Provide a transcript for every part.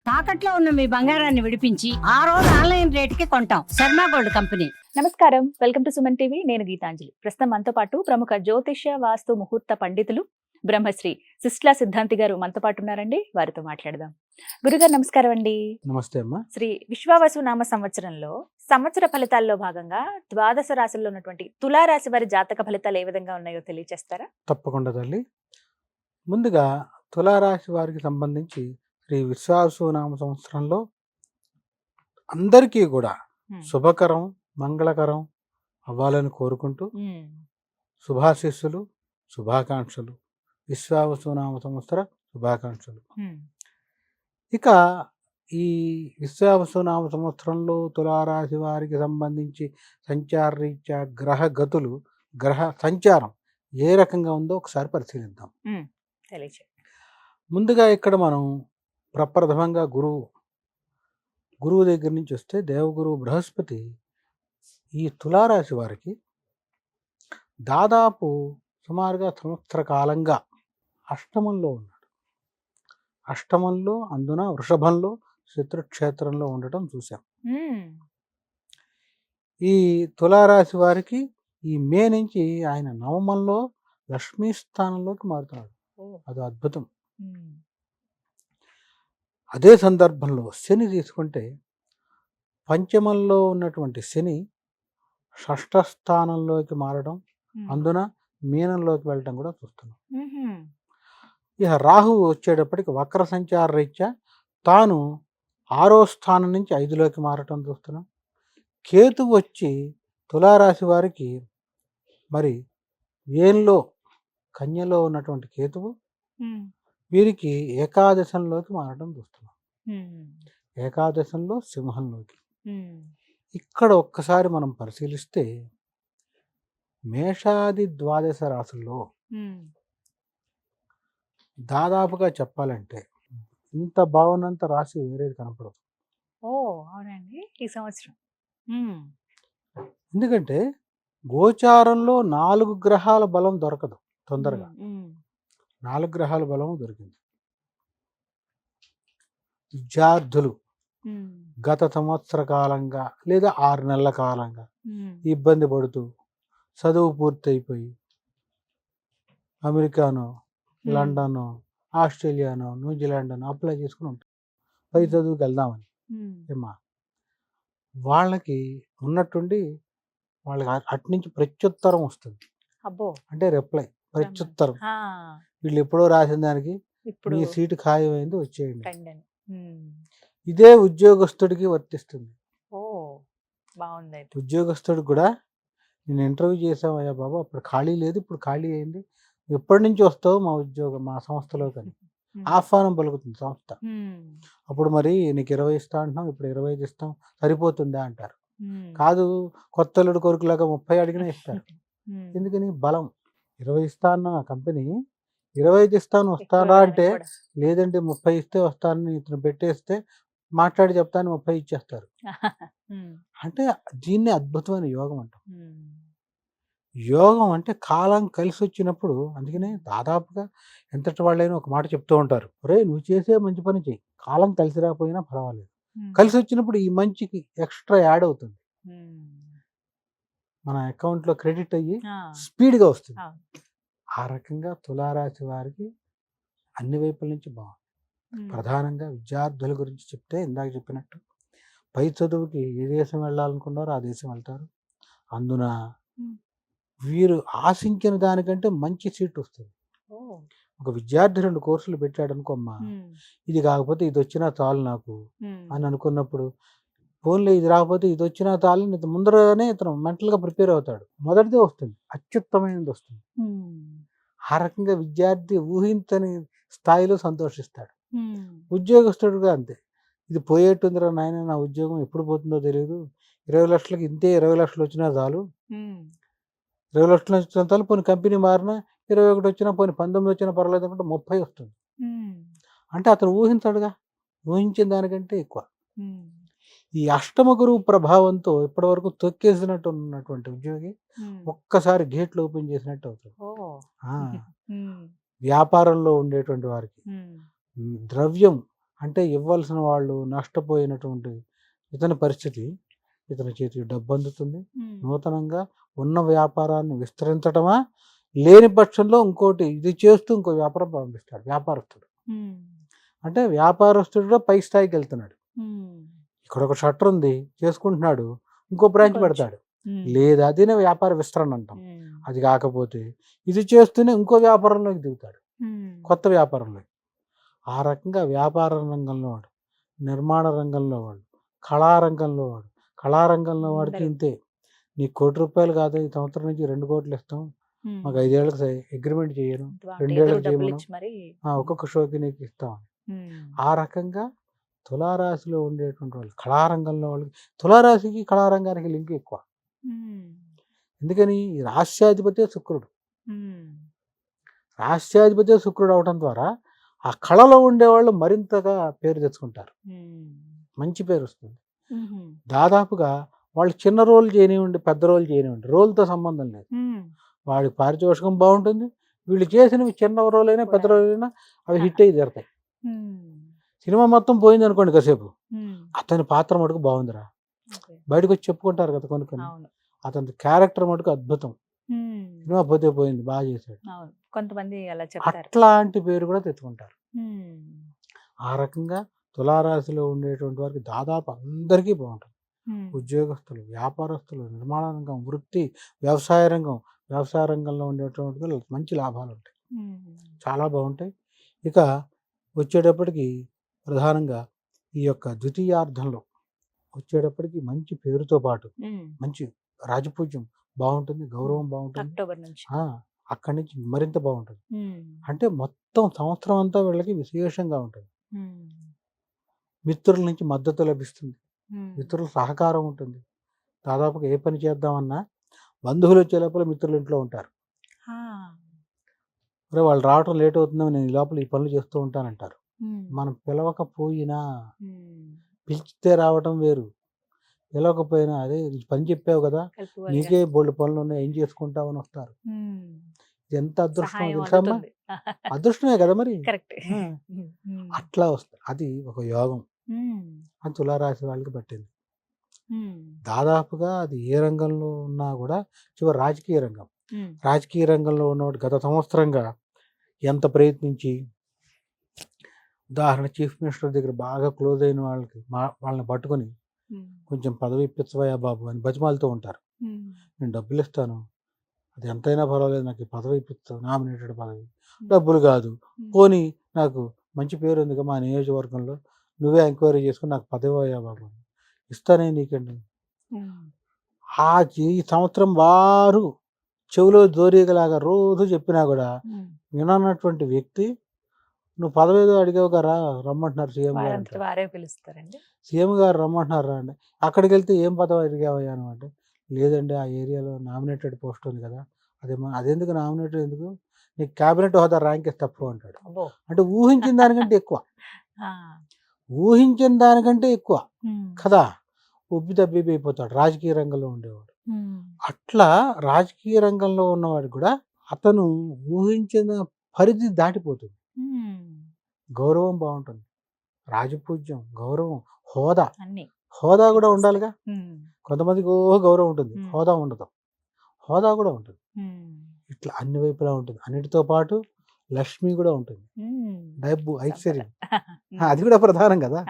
తాకట్లో ఉన్న మీ బంగారాన్ని విడిపించి ఆ రోజు ఆన్లైన్ రేటుకి కొంటాం. Sharma gold company. నమస్కారం, వెల్కమ్ టు సుమన్ టీవీ. నేను గీతాంజలి. ప్రస్తుతం మనతో పాటు ప్రముఖ జ్యోతిష్య వాస్తు ముహూర్త పండితులు బ్రహ్మశ్రీ సిస్లా సిద్ధాంతి గారు మనతో పాటు ఉన్నారండి. వారితో మాట్లాడదాం. గురుగారు నమస్కారం అండి. నమస్తే అమ్మా. శ్రీ విశ్వావసు నామ సంవత్సరంలో సంవత్సర ఫలితాల్లో భాగంగా ద్వాదశ రాశుల్లో ఉన్నటువంటి తులారాశి వారి జాతక ఫలితాలు ఏ విధంగా ఉన్నాయో తెలియజేస్తారా? తప్పకుండా తల్లి. ముందుగా తులారాశి వారికి సంబంధించి శ్రీ విశ్వావసు నామ సంవత్సరంలో అందరికీ కూడా శుభకరం మంగళకరం అవ్వాలని కోరుకుంటూ శుభాశీస్సులు శుభాకాంక్షలు, విశ్వావసు నామ సంవత్సర శుభాకాంక్షలు. ఇక ఈ విశ్వావసు నామ సంవత్సరంలో తులారాశి వారికి సంబంధించి సంచార రీత్యా గ్రహ గతులు, గ్రహ సంచారం ఏ రకంగా ఉందో ఒకసారి పరిశీలిద్దాం. ముందుగా ఇక్కడ మనం ప్రప్రథమంగా గురువు దగ్గర నుంచి వస్తే దేవగురువు బృహస్పతి ఈ తులారాశి వారికి దాదాపు సుమారుగా సంవత్సర కాలంగా అష్టమంలో ఉన్నాడు. అష్టమంలో, అందున వృషభంలో, శత్రుక్షేత్రంలో ఉండటం చూసాం. ఈ తులారాశి వారికి ఈ మే నుంచి ఆయన నవమంలో లక్ష్మీ స్థానంలోకి మారుతున్నాడు. అది అద్భుతం. అదే సందర్భంలో శని తీసుకుంటే పంచమంలో ఉన్నటువంటి శని షష్ఠ స్థానంలోకి మారడం, అందున మీనంలోకి వెళ్ళడం కూడా చూస్తున్నాం. ఇక రాహు వచ్చేటప్పటికి వక్ర సంచార రీత్యా తాను 6వ స్థానం నుంచి 5లోకి మారటం చూస్తున్నాం. కేతు వచ్చి తులారాశి వారికి మరి వేన్లో కన్యలో ఉన్నటువంటి కేతువు వీరికి ఏకాదశంలోకి మారడం చూస్తున్నాం. ఏకాదశంలో సింహంలోకి. ఇక్కడ ఒక్కసారి మనం పరిశీలిస్తే మేషాది ద్వాదశ రాశుల్లో దాదాపుగా చెప్పాలంటే ఇంత బాగున్నంత రాశి వేరేది కనపడదు. అవునండి, ఈ సంవత్సరం. ఎందుకంటే గోచారంలో 4 గ్రహాల బలం దొరకదు తొందరగా. 4 గ్రహాల బలం దొరికింది. విద్యార్థులు గత సంవత్సర కాలంగా లేదా 6 నెలల కాలంగా ఇబ్బంది పడుతూ చదువు పూర్తయిపోయి అమెరికానో, లండనో, ఆస్ట్రేలియానో, న్యూజిలాండ్నో అప్లై చేసుకుని ఉంటారు పై చదువుకి వెళ్దామని. ఏమా వాళ్ళకి ఉన్నట్టుండి వాళ్ళకి అట్నుంచి ప్రత్యుత్తరం వస్తుంది. అంటే రిప్లై, ప్రత్యుత్తరం. వీళ్ళు ఎప్పుడో రాసిన దానికి మీ సీటు ఖాయమైంది, వచ్చేయండి. ఇదే ఉద్యోగస్తుడికి వర్తిస్తుంది. ఉద్యోగస్తుడికి కూడా నేను ఇంటర్వ్యూ చేసామయ్యా బాబు, అప్పుడు ఖాళీ లేదు, ఇప్పుడు ఖాళీ అయింది, ఎప్పటి నుంచి వస్తావు మా సంస్థలో కానీ ఆహ్వానం పలుకుతుంది సంస్థ. అప్పుడు మరి నీకు 20 ఇస్తా అంటున్నాం, ఇప్పుడు 25 ఇస్తాం, సరిపోతుందా అంటారు. కాదు, కొత్తలుడు కొడుకులాగా 30 అడిగినా ఇస్తారు. ఎందుకని? బలం. 20 ఇస్తా అన్న కంపెనీ 25 ఇస్తాను వస్తారా అంటే, లేదంటే 30 ఇస్తే వస్తానని ఇతను పెట్టేస్తే మాట్లాడి చెప్తాను 30 ఇచ్చేస్తారు. అంటే దీన్ని అద్భుతమైన యోగం అంటాం. యోగం అంటే కాలం కలిసి వచ్చినప్పుడు. అందుకనే దాదాపుగా ఎంతటి వాళ్ళైనా ఒక మాట చెప్తూ ఉంటారు, ఒరే నువ్వు చేసే మంచి పని చెయ్యి, కాలం కలిసి రాకపోయినా పర్వాలేదు, కలిసి వచ్చినప్పుడు ఈ మంచికి ఎక్స్ట్రా యాడ్ అవుతుంది, మన అకౌంట్లో క్రెడిట్ అయ్యి స్పీడ్గా వస్తుంది. ఆ రకంగా తులారాశి వారికి అన్ని వైపుల నుంచి బాగుంది. ప్రధానంగా విద్యార్థుల గురించి చెప్తే ఇందాక చెప్పినట్టు పై చదువుకి ఏ దేశం వెళ్ళాలనుకున్నారో ఆ దేశం వెళ్తారు. అందున వీరు ఆశించిన దానికంటే మంచి సీట్ వస్తుంది. ఒక విద్యార్థి 2 కోర్సులు పెట్టాడు అనుకోమ్మా, ఇది కాకపోతే ఇది వచ్చినా చాలు నాకు అని అనుకున్నప్పుడు, ఫోన్లో ఇది రాకపోతే ఇది వచ్చినా చాలు ముందరగానే ఇతను మెంటల్గా ప్రిపేర్ అవుతాడు. మొదటిదే వస్తుంది, అత్యుత్తమైనది వస్తుంది. ఆ రకంగా విద్యార్థి ఊహించని స్థాయిలో సంతోషిస్తాడు. ఉద్యోగస్తుడుగా అంతే, ఇది పోయేట్టుందిరా నాయన, నా ఉద్యోగం ఎప్పుడు పోతుందో తెలియదు, 20 లక్షలకి ఇంతే, 20 లక్షలు వచ్చినా చాలు, 20 లక్షలు వచ్చిన చాలు, పోనీ కంపెనీ మారినా 21 వచ్చినా, పోనీ 19 వచ్చినా పర్వాలేదు అనుకుంటే 30 వస్తుంది. అంటే అతను ఊహించాడుగా, ఊహించిన దానికంటే ఎక్కువ. ఈ అష్టమ గురువు ప్రభావంతో ఇప్పటి వరకు తొక్కేసినట్టు ఉన్నటువంటి ఉద్యోగి ఒక్కసారి గేట్లు ఓపెన్ చేసినట్టు అవుతుంది. వ్యాపారంలో ఉండేటువంటి వారికి ద్రవ్యం అంటే ఇవ్వాల్సిన వాళ్ళు నష్టపోయినటువంటి ఇతని పరిస్థితి, ఇతని చేతికి డబ్బు అందుతుంది. నూతనంగా ఉన్న వ్యాపారాన్ని విస్తరించడమా, లేని పక్షంలో ఇంకోటి ఇది చేస్తూ ఇంకో వ్యాపారం ప్రారంభిస్తాడు వ్యాపారస్తుడు. అంటే వ్యాపారస్తుడు కూడా పై స్థాయికి వెళ్తున్నాడు. ఇక్కడ ఒక షట్టర్ ఉంది చేసుకుంటున్నాడు, ఇంకో బ్రాంచ్ పెడతాడు. లేదా అదేనే వ్యాపార విస్తరణ అంటాం. అది కాకపోతే ఇది చేస్తూనే ఇంకో వ్యాపారంలోకి దిగుతాడు, కొత్త వ్యాపారంలో. ఆ రకంగా వ్యాపార రంగంలో వాడు, నిర్మాణ రంగంలో వాడు, కళారంగంలో వాడు. కళారంగంలో వాడికి ఇంతే. నీకు ₹1,00,00,000 కాదు, ఈ సంవత్సరం నుంచి 2 కోట్లు ఇస్తాం, మాకు 5 ఏళ్ళకి అగ్రిమెంట్ చేయను, 2 ఏళ్ళకి చేయమను, ఒక్కొక్క షోకి నీకు ఇస్తాం. ఆ రకంగా తులారాశిలో ఉండేటువంటి వాళ్ళు కళారంగంలో వాళ్ళకి, తులారాశికి కళారంగానికి లింక్ ఎక్కువ. ఎందుకని రాష్ట్రాధిపతి శుక్రుడు. రాష్ట్రాధిపతి శుక్రుడు అవడం ద్వారా ఆ కళలో ఉండేవాళ్ళు మరింతగా పేరు తెచ్చుకుంటారు, మంచి పేరు వస్తుంది. దాదాపుగా వాళ్ళు చిన్న రోల్ చేయనివ్వండి, పెద్ద రోల్ చేయనివ్వండి, రోల్తో సంబంధం లేదు, వాడికి పారితోషికం బాగుంటుంది. వీళ్ళు చేసినవి చిన్న రోల్ అయినా పెద్ద రోల్ అయినా అవి హిట్ అయ్యి తీరుతాయి. సినిమా మొత్తం పోయింది అనుకోండి కాసేపు, అతని పాత్ర మటుకు బాగుందిరా బయటకు వచ్చి చెప్పుకుంటారు కదా కొన్ని కొన్ని. అతని క్యారెక్టర్ మటుకు అద్భుతం, సినిమా పోతే పోయింది, బాగా చేశాడు, కొంతమంది అట్లాంటి పేరు కూడా తెచ్చుకుంటారు. ఆ రకంగా తులారాశిలో ఉండేటువంటి వారికి దాదాపు అందరికీ బాగుంటుంది. ఉద్యోగస్తులు, వ్యాపారస్తులు, నిర్మాణ రంగం, వృత్తి, వ్యవసాయ రంగంలో ఉండేటువంటి మంచి లాభాలు ఉంటాయి, చాలా బాగుంటాయి. ఇక వచ్చేటప్పటికి ప్రధానంగా ఈ యొక్క ద్వితీయార్థంలో వచ్చేటప్పటికి మంచి పేరుతో పాటు మంచి రాజపూజ్యం బాగుంటుంది, గౌరవం బాగుంటుంది. అక్కడి నుంచి మరింత బాగుంటుంది. అంటే మొత్తం సంవత్సరం అంతా వీళ్ళకి విశేషంగా ఉంటుంది. మిత్రుల నుంచి మద్దతు లభిస్తుంది, మిత్రుల సహకారం ఉంటుంది. దాదాపుగా ఏ పని చేద్దామన్నా బంధువులు వచ్చే లోపల మిత్రులు ఇంట్లో ఉంటారు. వాళ్ళు రావటం లేట్ అవుతుందని నేను ఈ లోపల ఈ పనులు చేస్తూ ఉంటానంటారు. మనం పిలవకపోయినా, పిలిచితే రావటం వేరు, పిలవకపోయినా అదే పని చెప్పావు కదా, నీకే బోల్డ్ పనులు ఉన్నాయి, ఏం చేసుకుంటావు అని వస్తారు. ఎంత అదృష్టం తెలుసమ్మా, అదృష్టమే కదా మరి. అట్లా వస్తుంది, అది ఒక యోగం. అది తులారాశి వాళ్ళకి పట్టింది. దాదాపుగా అది ఏ రంగంలో ఉన్నా కూడా చివరి రాజకీయ రంగంలో ఉన్నవాడు గత సంవత్సరంగా ఎంత ప్రయత్నించి, ఉదాహరణ చీఫ్ మినిస్టర్ దగ్గర బాగా క్లోజ్ అయిన వాళ్ళని పట్టుకొని కొంచెం పదవి ఇప్పించవయ్యా బాబు అని బతిమాలుతూ ఉంటారు. నేను డబ్బులు ఇస్తాను, అది ఎంతైనా పర్వాలేదు, నాకు ఈ పదవి ఇప్పిస్తావు, నామినేటెడ్ పదవి, డబ్బులు కాదు, పోనీ నాకు మంచి పేరు ఉంది మా నియోజకవర్గంలో, నువ్వే ఎంక్వైరీ చేసుకుని నాకు పదవి అయ్యా బాబు, ఇస్తానే నీకండి. ఈ సంవత్సరం వారు చెవిలో జోరీగలాగా రోజు చెప్పినా కూడా వినన్నటువంటి వ్యక్తి, నువ్వు పదవి ఏదో అడిగావు కదా, రమ్మంటున్నారు సీఎం గారు, సీఎం గారు రమ్మంటున్నారు అండి, అక్కడికి వెళ్తే ఏం పదవి అడిగావయ్యా అనమాట. లేదండి ఆ ఏరియాలో నామినేటెడ్ పోస్ట్ ఉంది కదా, అదెందుకు నామినేటెడ్ ఎందుకు, నీకు క్యాబినెట్ హోదా ర్యాంక్ ఇస్తే తప్పు అంటాడు. అంటే ఊహించిన దానికంటే ఎక్కువ కదా, ఉబ్బి తబ్బి అయిపోతాడు రాజకీయ రంగంలో ఉండేవాడు. అట్లా రాజకీయ రంగంలో ఉన్నవాడు కూడా అతను ఊహించిన పరిధి దాటిపోతుంది. గౌరవం బాగుంటుంది, రాజపూజ్యం, గౌరవం, హోదా కూడా ఉండాలిగా. కొంతమందికి గౌరవం ఉంటుంది, హోదా ఉండదు, హోదా కూడా ఉంటుంది. ఇట్లా అన్ని వైపులా ఉంటుంది. అన్నిటితో పాటు లక్ష్మి కూడా ఉంటుంది, డబ్బు, ఐశ్వర్యం, అది కూడా ప్రధానం కదా.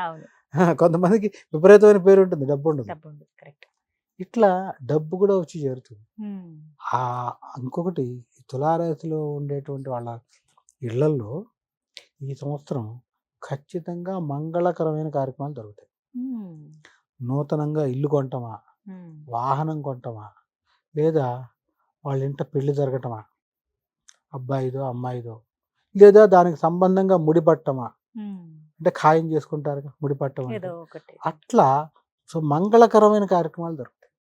కొంతమందికి విపరీతమైన పేరు ఉంటుంది, డబ్బు ఉండదు. ఇట్లా డబ్బు కూడా వచ్చి చేరుతుంది. ఇంకొకటి తులారాశిలో ఉండేటువంటి వాళ్ళ ఇళ్లలో ఈ సంవత్సరం ఖచ్చితంగా మంగళకరమైన కార్యక్రమాలు జరుగుతాయి. నూతనంగా ఇల్లు కొంటమా, వాహనం కొంటమా, లేదా వాళ్ళ ఇంట పెళ్లి జరగటమా, అబ్బాయిదో అమ్మాయిదో, లేదా దానికి సంబంధంగా ముడిపట్టమా, అంటే ఖాయం చేసుకుంటారు ముడిపట్టం, అట్లా. సో మంగళకరమైన కార్యక్రమాలు జరుగుతాయి,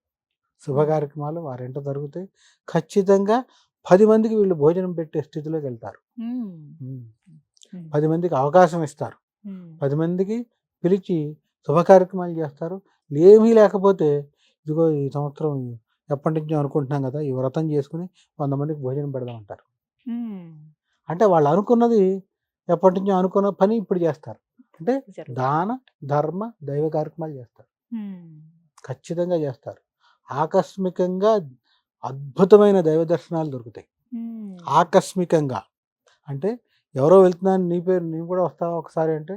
శుభ కార్యక్రమాలు వారింట జరుగుతాయి. ఖచ్చితంగా 10 మందికి వీళ్ళు భోజనం పెట్టే స్థితిలోకి వెళ్తారు, 10 మందికి అవకాశం ఇస్తారు, 10 మందికి పిలిచి శుభ కార్యక్రమాలు చేస్తారు. ఏమీ లేకపోతే ఇదిగో ఈ సంవత్సరం ఎప్పటి నుంచో అనుకుంటున్నాం కదా, ఈ వ్రతం చేసుకుని 100 మందికి భోజనం పెడదామంటారు. అంటే వాళ్ళు అనుకున్నది, ఎప్పటి నుంచో అనుకున్న పని ఇప్పుడు చేస్తారు. అంటే జరుగుతుంది. దాన ధర్మ దైవ కార్యక్రమాలు చేస్తారు, ఖచ్చితంగా చేస్తారు. ఆకస్మికంగా అద్భుతమైన దైవ దర్శనాలు దొరుకుతాయి. ఆకస్మికంగా అంటే ఎవరో వెళ్తున్నాను నీ పేరు నీవు కూడా వస్తావా ఒకసారి అంటే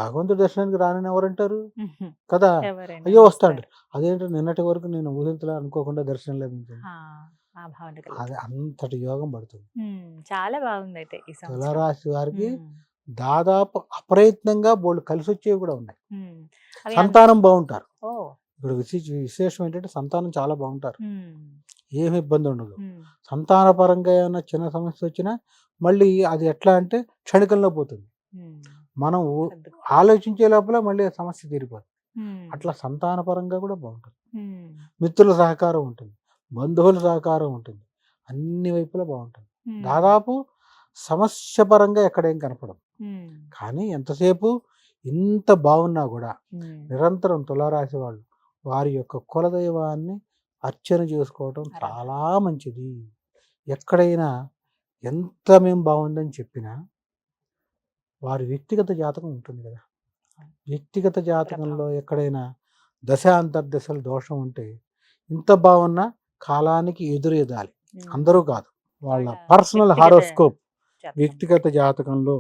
భగవంతుడి దర్శనానికి రానని ఎవరంటారు కదా. ఎవరైనా అయ్యో వస్తాడు. వస్తారు. అదేంటో నిన్నటి వరకు నేను ఊహించలా అనుకోకుండా దర్శనం లభించింది. ఆ భావన కలుగుతుంది. అది అంతటి యోగం పడుతుంది. చాలా బాగుంది అయితే ఈ సంవత్సరం. తులారాశి వారికి దాదాపు అప్రయత్నంగా బోళ్ళు కలిసి వచ్చేవి కూడా ఉన్నాయి. అవి సంతానం బాగుంటారు. ఓ ఇప్పుడు విశేషం ఏంటంటే సంతానం చాలా బాగుంటారు, ఉమ్, ఏమి ఇబ్బంది ఉండదు. ఉమ్, సంతాన పరంగా ఏమైనా చిన్న సమస్య వచ్చినా మళ్ళీ అది ఎట్లా అంటే క్షణికంలో పోతుంది. ఉమ్, మనం సర్దుకో. ఆలోచించే లోపల మళ్ళీ ఆ సమస్య తీరిపోతుంది. ఉమ్, అట్లా సంతాన పరంగా కూడా బాగుంటుంది. ఉమ్, మిత్రుల సహకారం ఉంటుంది, బంధువుల సహకారం ఉంటుంది, అన్ని వైపులా బాగుంటుంది. ఉమ్, దాదాపు సమస్య పరంగా ఎక్కడేం కనపడదు. ఉమ్, కానీ ఎంతసేపు ఇంత బాగున్నా కూడా ఉమ్, నిరంతరం తులారాశి వాళ్ళు వారి యొక్క కులదైవాన్ని అర్చన చేసుకోవటం చాలా మంచిది. ఎక్కడైనా ఎంత మేము బాగుందని చెప్పినా వారి వ్యక్తిగత జాతకం ఉంటుంది కదా. వ్యక్తిగత జాతకంలో ఎక్కడైనా దశ అంతర్దశల దోషం ఉంటే ఇంత బాగున్నా కాలానికి ఎదురెదాలి. ఉమ్, అందరూ కాదు, వాళ్ళ వాళ్ళ పర్సనల్ వ్యక్తిగత హారోస్కోప్ జాతకం. వ్యక్తిగత జాతకంలో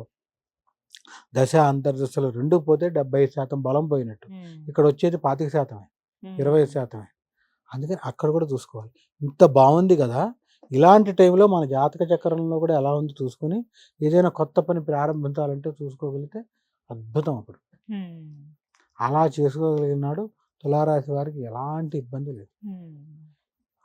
దశ అంతర్దశలు రెండు పోతే 70% బలం పోయినట్టు. ఉమ్, ఇక్కడ వచ్చేది 25%, ఉమ్, 20%. అందుకని అక్కడ కూడా చూసుకోవాలి. ఇంత బాగుంది కదా, ఇలాంటి టైంలో మన జాతక చక్రంలో కూడా ఎలా ఉంది చూసుకొని ఏదైనా కొత్త పని ప్రారంభించాలంటే చూసుకోగలిగితే అద్భుతం. అప్పుడు ఉమ్, అలా చేసుకోగలిగినాడు తులారాశి వారికి ఎలాంటి ఇబ్బంది లేదు. ఉమ్,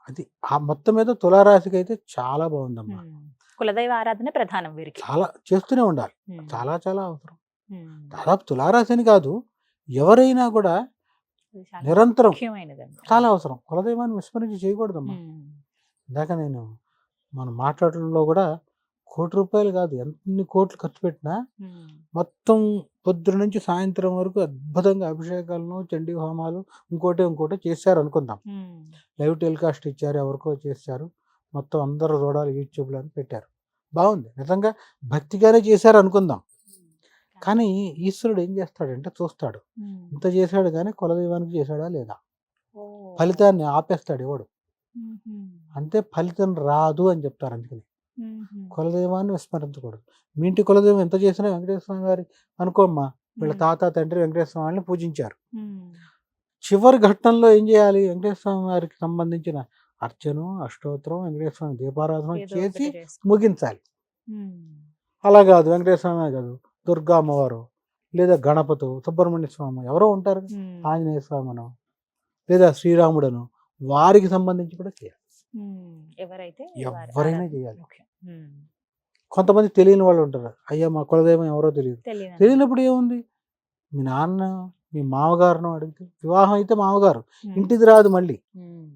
అది ఆ మొత్తం మీద తులారాశికి అయితే చాలా బాగుందమ్మా. ఉమ్. కులదైవ ఆరాధన ప్రధానం వీరికి. చాలా చేస్తూనే ఉండాలి, ఉమ్, చాలా చాలా అవసరం. ఉమ్, దాదాపు తులారాశి అని కాదు, ఎవరైనా కూడా ఇది చాలా నిరంతరం ముఖ్యమైనదండి. చాలా అవసరం. కులదైవాన్ని విస్మరించి చేయకూడదమ్మా. ఉమ్, ఇందాక నేను మనం మాట్లాడడంలో కూడా ₹1,00,00,000 కాదు, ఎన్ని కోట్లు ఖర్చు పెట్టినా ఉమ్, మొత్తం పొద్దున నుంచి సాయంత్రం వరకు అద్భుతంగా అభిషేకాలను చండీ హోమాలు ఇంకోటి చేశారు అనుకుందాం. ఉమ్, లైవ్ టెలికాస్ట్ ఇచ్చారు, ఎవరికో చేశారు, మొత్తం అందరూ చూడాలి యూట్యూబ్లో అని పెట్టారు. బాగుంది, నిజంగా భక్తిగానే చేశారు అనుకుందాం. కానీ ఈశ్వరుడు ఏం చేస్తాడంటే చూస్తాడు, ఉమ్, ఇంత చేశాడు కానీ కులదైవానికి చేశాడా లేదా, ఓ, ఫలితాన్ని ఆపేస్తాడు ఎవడు. ఉమ్, అంతే, ఫలితం రాదు అని చెప్తారు. అందుకని ఉమ్, కులదైవాన్ని విస్మరించకూడదు. మీ ఇంటి కులదైవం ఎంత చేసినా వెంకటేశ్వర స్వామి గారి అనుకోమ్మా, వీళ్ళ తాత తండ్రి వెంకటేశ్వర స్వామిని పూజించారు. ఉమ్, చివరి ఘట్టంలో ఏం చేయాలి, వెంకటేశ్వర స్వామి వారికి సంబంధించిన అర్చన అష్టోత్తరం వెంకటేశ్వర స్వామి దీపారాధన ఏదో చేసి ఒకటి చేసుకో. ముగించాలి. ఉమ్, అలా కాదు, వెంకటేశ్వర స్వామి కాదు, దుర్గా అమ్మవారు లేదా గణపతి సుబ్రహ్మణ్య స్వామి ఎవరో ఉంటారు, ఉమ్, ఆంజనేయ స్వామిను లేదా శ్రీరాముడను, వారికి సంబంధించి కూడా చేయాలి. ఉమ్, ఎవరైతే వారి ఎవరైనా ఆరాధన చేయాలి. ముఖ్యం. ఉమ్, కొంతమంది తెలియని వాళ్ళు ఉంటారు, అయ్యా మా కులదైవం ఎవరో తెలియదు. తెలియని తెలియనప్పుడు ఏముంది, మీ నాన్న మీ మామగారును అడిగితే, వివాహం అయితే మామగారు ఉమ్, ఇంటిది రాదు, మళ్ళీ ఉమ్,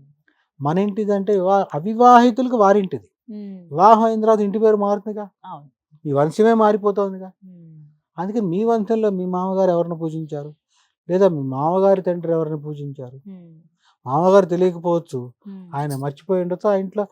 మన ఇంటిది అంటే అవివాహితులకు వారింటిది. ఉమ్, వివాహం అయిన తర్వాత ఇంటి పేరు మారుతుందిగా, అవును. మీ వంశమే మారిపోతుందిగా. ఉమ్, అందుకే మీ వంశంలో మీ మామగారు ఎవరిని పూజించారు, లేదా మీ మామగారి తండ్రి ఎవరిని పూజించారు. ఉమ్, మామగారు తెలియకపోవచ్చు, ఉమ్, ఆయన మర్చిపోయి ఉండొచ్చు, ఆ ఇంట్లో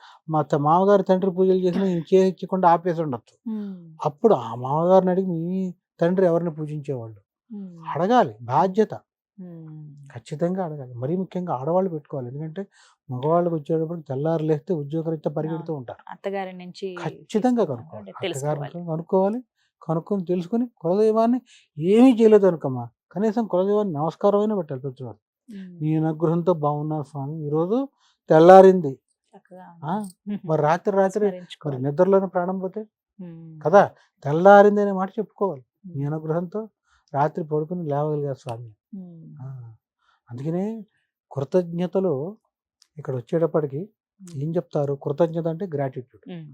మామగారి తండ్రి పూజలు చేసినా ఈయన చేయించకుండా ఆపేసి ఉండొచ్చు. ఉమ్, అప్పుడు ఆ మామగారిని అడిగి మీ తండ్రి ఎవరిని పూజించేవాళ్ళు ఉమ్, అడగాలి. బాధ్యత ఉమ్, ఖచ్చితంగా అడగాలి. మరీ ముఖ్యంగా ఆడవాళ్ళు పెట్టుకోవాలి. ఎందుకంటే మగవాళ్ళకి వచ్చేటప్పుడు తెల్లారు లేస్తే ఉద్యోగరీత్యా పరిగెడుతూ ఉంటారు. అత్తగారి నుంచి ఖచ్చితంగా తీసుకోవాలి. కనుక్కోవాలి, తెలుసుకోవాలి. అత్తగారిని కనుక్కోవాలి. కనుక్కొని తెలుసుకొని కులదైవాన్ని ఏమీ చేయలేదు అనుకమ్మా, కనీసం కులదైవాన్ని నమస్కారమైనా పెట్టాలి ప్రతిరోజు. ఉమ్, నీ అనుగ్రహంతో బాగున్నాను స్వామి, ఈరోజు తెల్లారింది, చక్కగా మరి రాత్రి మరి స్మరించుకోవాలి. నిద్రలోనే ప్రాణం పోతే ఉమ్, కదా, తెల్లారింది అనే మాట చెప్పుకోవాలి. ఉమ్, నీ అనుగ్రహంతో రాత్రి పడుకుని లేవగలిగారు స్వామి. ఉమ్, ఆ, అందుకనే కృతజ్ఞతలు ఇక్కడ వచ్చేటప్పటికి ఏం చెప్తారు, కృతజ్ఞత అంటే గ్రాటిట్యూడ్. ఉమ్,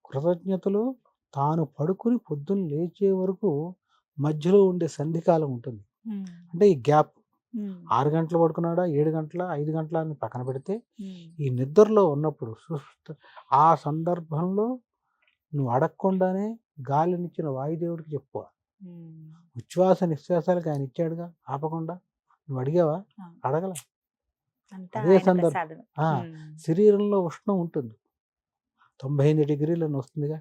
కృతజ్ఞతలు తాను పడుకుని పొద్దున్న లేచే వరకు మధ్యలో ఉండే సంధికాలం ఉంటుంది. ఉమ్, అంటే ఈ గ్యాప్, ఉమ్, 6 గంటలు పడుకున్నాడా 7 గంటల 5 గంటల అని పక్కన పెడితే, ఉమ్, ఈ నిద్రలో ఉన్నప్పుడు ఆ సందర్భంలో నువ్వు అడగకుండానే గాలినిచ్చిన వాయుదేవుడికి చెప్పుకో. ఉమ్, ఉచ్ఛ్వాస నిశ్వాసాలకు ఆయన ఇచ్చాడుగా ఆపకుండా, నువ్వు అడిగావా, ఆ. అడగల. అంతా అదే ఆయన సందర్భం. ప్రసాదం. ఆ, ఉమ్, శరీరంలో ఉష్ణం ఉంటుంది, 98 డిగ్రీలను వస్తుందిగా,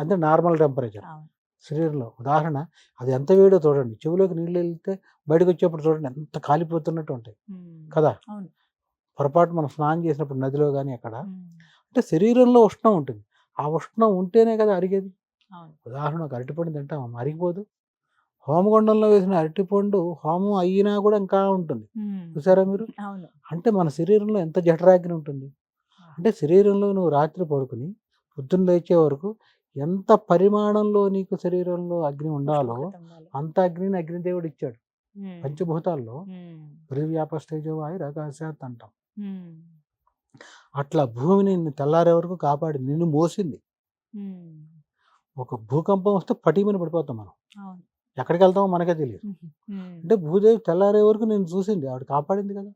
అంటే నార్మల్ టెంపరేచర్. అవును. శరీరంలో. ఉదాహరణ, అది ఎంత వేడో చూడండి. చెవిలోకి నీళ్ళు వెళ్తే బయటకు వచ్చేప్పుడు చూడండి ఎంత కాలిపోతున్నట్టు ఉంటాయి కదా. అవును. పొరపాటు మనం స్నానం చేసినప్పుడు నదిలో కానీ అక్కడ, అంటే శరీరంలో ఉష్ణం ఉంటుంది. ఆ ఉష్ణం ఉంటేనే కదా అరిగేది. అవును. ఉదాహరణ, ఒక అరటిపండు తింటాం, అరిగిపోదు. హోమగుండంలో వేసిన అరటిపండు హోమం అయినా కూడా ఇంకా ఉంటుంది. చూసారా మీరు? అవును. అంటే మన శరీరంలో ఎంత జఠరాగ్ని ఉంటుంది. అంటే శరీరంలో నువ్వు రాత్రి పడుకుని పొద్దున్న లేచే వరకు ఎంత పరిమాణంలో నీకు శరీరంలో అగ్ని ఉండాలో అంత అగ్నిని అగ్నిదేవుడు ఇచ్చాడు. పంచభూతాల్లో పృథివ్యాపస్తేజో వాయురాకాశాత్ అంటాం. అట్లా భూమిని నిన్ను తెల్లారే వరకు కాపాడి నిన్ను మోసింది. ఒక భూకంపం వస్తే పటీమని పడిపోతాం మనం. ఎక్కడికి వెళ్తామో మనకే తెలియదు. అంటే భూదేవి తెల్లారే వరకు నేను చూసింది, ఆవిడ కాపాడింది కదా.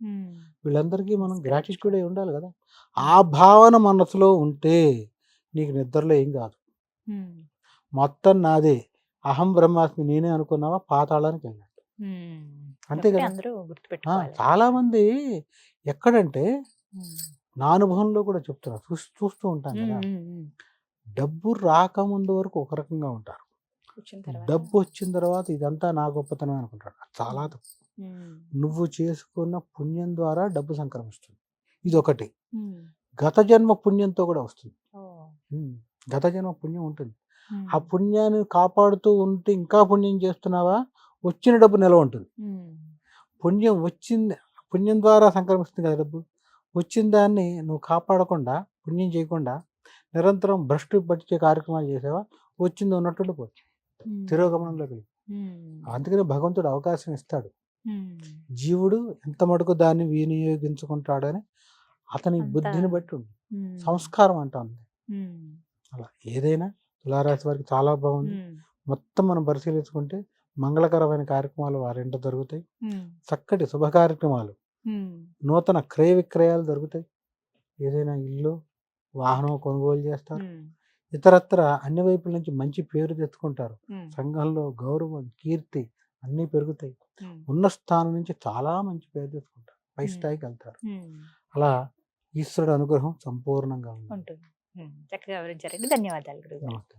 వీళ్ళందరికీ మనం గ్రాటిట్యూడ్ అయి ఉండాలి కదా. ఆ భావన మనసులో ఉంటే నీకు నిద్రలో ఏం కాదు. మొత్తం నాదే, అహం బ్రహ్మాస్మి నేనే అనుకున్నావా పాతాళానికి వెళ్ళాడు. అంతే కదా. చాలా మంది ఎక్కడంటే నా అనుభవంలో కూడా చెప్తున్నా, చూస్తూ ఉంటాను కదా, డబ్బు రాకముందు వరకు ఒక రకంగా ఉంటారు. డబ్బు వచ్చిన తర్వాత ఇదంతా నా గొప్పతనం అనుకుంటాడు. చాలా తప్పు. నువ్వు చేసుకున్న పుణ్యం ద్వారా డబ్బు సంక్రమిస్తుంది. ఇదొకటి. గత జన్మ పుణ్యంతో కూడా వస్తుంది. గత జన్మ పుణ్యం ఉంటుంది. ఆ పుణ్యాన్ని కాపాడుతూ ఉంటే ఇంకా పుణ్యం చేస్తున్నావా, వచ్చిన డబ్బు నిల్వ ఉంటుంది. పుణ్యం వచ్చింది, పుణ్యం ద్వారా సంక్రమిస్తుంది కదా డబ్బు. వచ్చిన దాన్ని నువ్వు కాపాడకుండా, పుణ్యం చేయకుండా నిరంతరం భ్రష్టు పట్టించే కార్యక్రమాలు చేసావా, వచ్చింది ఉన్నట్టు పోతుంది, తిరోగమనంలోకి వెళ్ళి. అందుకని భగవంతుడు అవకాశం ఇస్తాడు. జీవుడు ఎంత మటుకు దాన్ని వినియోగించుకుంటాడని అతని బుద్ధిని బట్టి ఉంది. సంస్కారం అంటుంది. అలా ఏదైనా తులారాశి వారికి చాలా బాగుంది. మొత్తం మనం పరిశీలించుకుంటే మంగళకరమైన కార్యక్రమాలు వారింట జరుగుతాయి. చక్కటి శుభ కార్యక్రమాలు, నూతన క్రయ విక్రయాలు జరుగుతాయి. ఏదైనా ఇల్లు వాహనం కొనుగోలు చేస్తారు. ఇతరత్ర అన్ని వైపుల నుంచి మంచి పేరు తెచ్చుకుంటారు. సంఘంలో గౌరవం, కీర్తి అన్నీ పెరుగుతాయి. ఉన్న స్థానం నుంచి చాలా మంచి పేరు తెచ్చుకుంటారు, పై స్థాయికి వెళ్తారు. అలా ఈశ్వరుడు అనుగ్రహం సంపూర్ణంగా ఉంటుంది. చక్కగా వివరించారండి. ధన్యవాదాలు గురుగారు. నమస్తే.